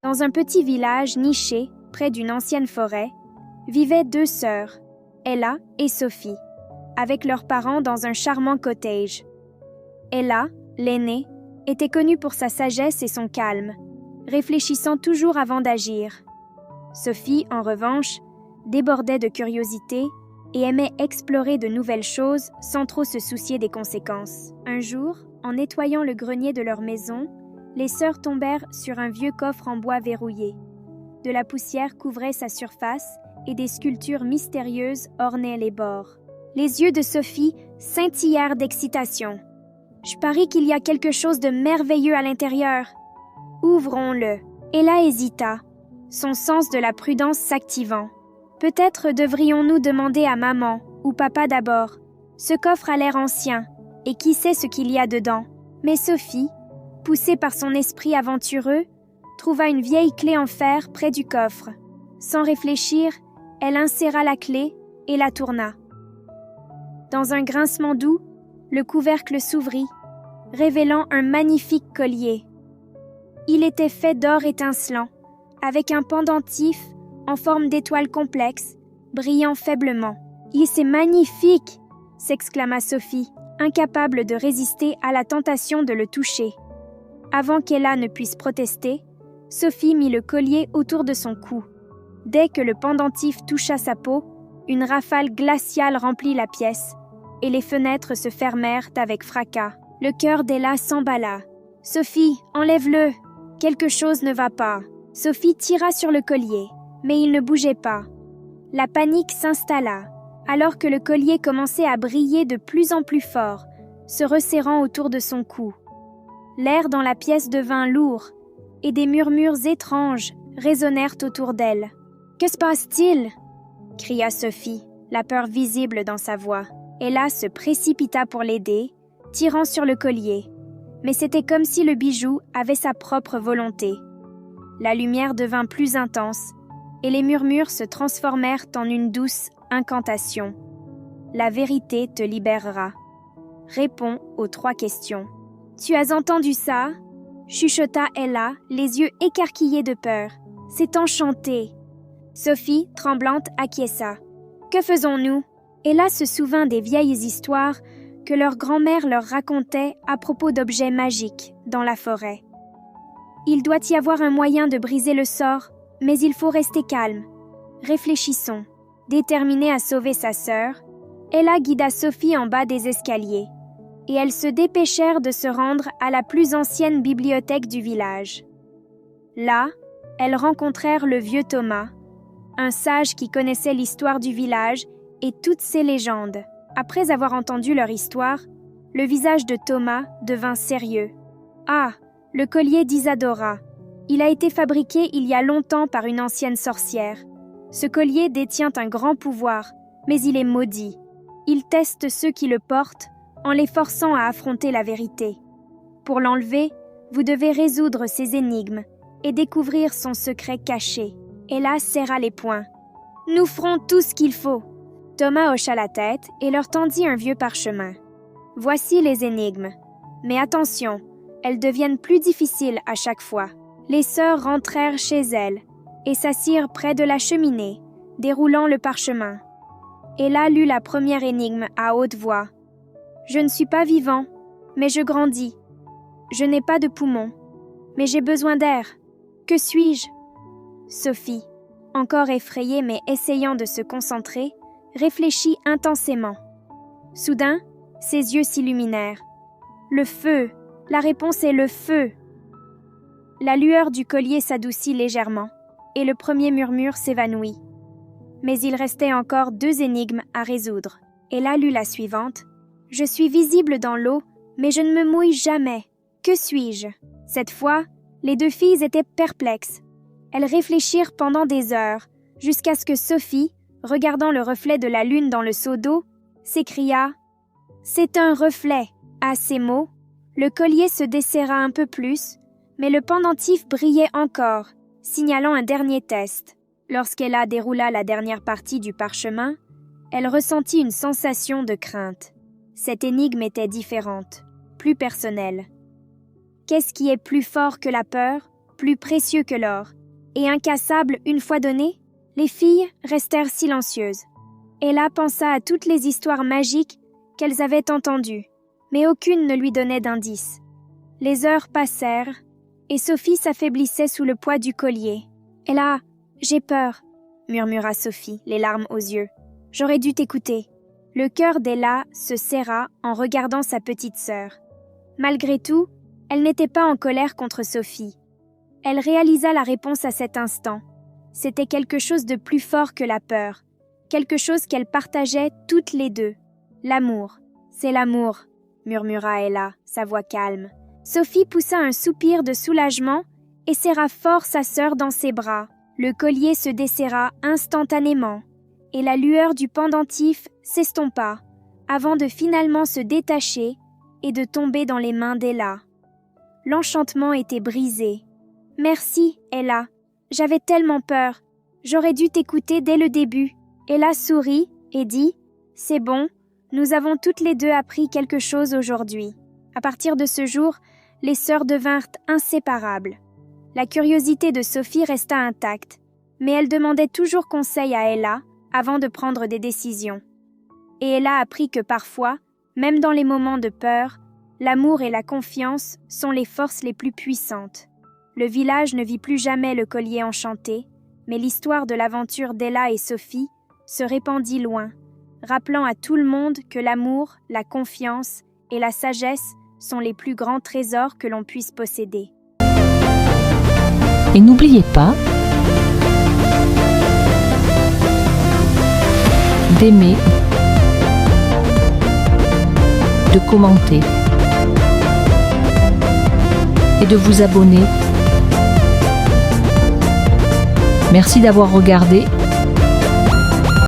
Dans un petit village niché, près d'une ancienne forêt, vivaient deux sœurs, Ella et Sophie, avec leurs parents dans un charmant cottage. Ella, l'aînée, était connue pour sa sagesse et son calme, réfléchissant toujours avant d'agir. Sophie, en revanche, débordait de curiosité et aimait explorer de nouvelles choses sans trop se soucier des conséquences. Un jour, en nettoyant le grenier de leur maison, les sœurs tombèrent sur un vieux coffre en bois verrouillé. De la poussière couvrait sa surface et des sculptures mystérieuses ornaient les bords. Les yeux de Sophie scintillèrent d'excitation. « Je parie qu'il y a quelque chose de merveilleux à l'intérieur. Ouvrons-le. » Ella hésita, son sens de la prudence s'activant. « Peut-être devrions-nous demander à maman ou papa d'abord. Ce coffre a l'air ancien, et qui sait ce qu'il y a dedans. » Mais Sophie, poussée par son esprit aventureux, trouva une vieille clé en fer près du coffre. Sans réfléchir, elle inséra la clé et la tourna. Dans un grincement doux, le couvercle s'ouvrit, révélant un magnifique collier. Il était fait d'or étincelant, avec un pendentif en forme d'étoile complexe, brillant faiblement. « C'est magnifique !» s'exclama Sophie, incapable de résister à la tentation de le toucher. Avant qu'Ella ne puisse protester, Sophie mit le collier autour de son cou. Dès que le pendentif toucha sa peau, une rafale glaciale remplit la pièce, et les fenêtres se fermèrent avec fracas. Le cœur d'Ella s'emballa. « Sophie, enlève-le! Quelque chose ne va pas. » Sophie tira sur le collier, mais il ne bougeait pas. La panique s'installa, alors que le collier commençait à briller de plus en plus fort, se resserrant autour de son cou. L'air dans la pièce devint lourd, et des murmures étranges résonnèrent autour d'elle. « Que se passe-t-il » cria Sophie, la peur visible dans sa voix. Ella se précipita pour l'aider, tirant sur le collier. Mais c'était comme si le bijou avait sa propre volonté. La lumière devint plus intense, et les murmures se transformèrent en une douce incantation. « La vérité te libérera. Réponds aux 3 questions. »« Tu as entendu ça ?» chuchota Ella, les yeux écarquillés de peur. « C'est enchanté. » Sophie, tremblante, acquiesça. « Que faisons-nous » Ella se souvint des vieilles histoires que leur grand-mère leur racontait à propos d'objets magiques dans la forêt. Il doit y avoir un moyen de briser le sort, mais il faut rester calme. Réfléchissons. Déterminée à sauver sa sœur, Ella guida Sophie en bas des escaliers, et elles se dépêchèrent de se rendre à la plus ancienne bibliothèque du village. Là, elles rencontrèrent le vieux Thomas, un sage qui connaissait l'histoire du village et toutes ses légendes. Après avoir entendu leur histoire, le visage de Thomas devint sérieux. « Ah, le collier d'Isadora. Il a été fabriqué il y a longtemps par une ancienne sorcière. Ce collier détient un grand pouvoir, mais il est maudit. Il teste ceux qui le portent en les forçant à affronter la vérité. Pour l'enlever, vous devez résoudre ses énigmes et découvrir son secret caché. » Ella serra les poings. « Nous ferons tout ce qu'il faut. » Thomas hocha la tête et leur tendit un vieux parchemin. « Voici les énigmes. Mais attention, elles deviennent plus difficiles à chaque fois. » Les sœurs rentrèrent chez elles et s'assirent près de la cheminée, déroulant le parchemin. Ella lut la première énigme à haute voix. « Je ne suis pas vivant, mais je grandis. Je n'ai pas de poumons, mais j'ai besoin d'air. Que suis-je » Sophie, encore effrayée mais essayant de se concentrer, réfléchit intensément. Soudain, ses yeux s'illuminèrent. « Le feu! La réponse est le feu !» La lueur du collier s'adoucit légèrement, et le premier murmure s'évanouit. Mais il restait encore 2 énigmes à résoudre. Ella lut la suivante. « Je suis visible dans l'eau, mais je ne me mouille jamais. Que suis-je » Cette fois, les 2 filles étaient perplexes. Elles réfléchirent pendant des heures, jusqu'à ce que Sophie, regardant le reflet de la lune dans le seau d'eau, s'écria « C'est un reflet !» À ces mots, le collier se desserra un peu plus, mais le pendentif brillait encore, signalant un dernier test. Lorsqu'Ella déroula la dernière partie du parchemin, elle ressentit une sensation de crainte. Cette énigme était différente, plus personnelle. Qu'est-ce qui est plus fort que la peur, plus précieux que l'or ? et incassable une fois donné, les filles restèrent silencieuses. Ella pensa à toutes les histoires magiques qu'elles avaient entendues, mais aucune ne lui donnait d'indice. Les heures passèrent, et Sophie s'affaiblissait sous le poids du collier. « Ella, j'ai peur », murmura Sophie, les larmes aux yeux. « J'aurais dû t'écouter. » Le cœur d'Ella se serra en regardant sa petite sœur. Malgré tout, elle n'était pas en colère contre Sophie. Elle réalisa la réponse à cet instant. C'était quelque chose de plus fort que la peur, quelque chose qu'elles partageaient toutes les deux. L'amour. C'est l'amour, murmura Ella, sa voix calme. Sophie poussa un soupir de soulagement et serra fort sa sœur dans ses bras. Le collier se desserra instantanément, et la lueur du pendentif s'estompa, avant de finalement se détacher et de tomber dans les mains d'Ella. L'enchantement était brisé. « Merci, Ella. J'avais tellement peur. J'aurais dû t'écouter dès le début. » Ella sourit et dit « C'est bon, nous avons toutes les deux appris quelque chose aujourd'hui. » À partir de ce jour, les sœurs devinrent inséparables. La curiosité de Sophie resta intacte, mais elle demandait toujours conseil à Ella avant de prendre des décisions. Et Ella apprit que parfois, même dans les moments de peur, l'amour et la confiance sont les forces les plus puissantes. Le village ne vit plus jamais le collier enchanté, mais l'histoire de l'aventure d'Ella et Sophie se répandit loin, rappelant à tout le monde que l'amour, la confiance et la sagesse sont les plus grands trésors que l'on puisse posséder. Et n'oubliez pas d'aimer, de commenter et de vous abonner. Merci d'avoir regardé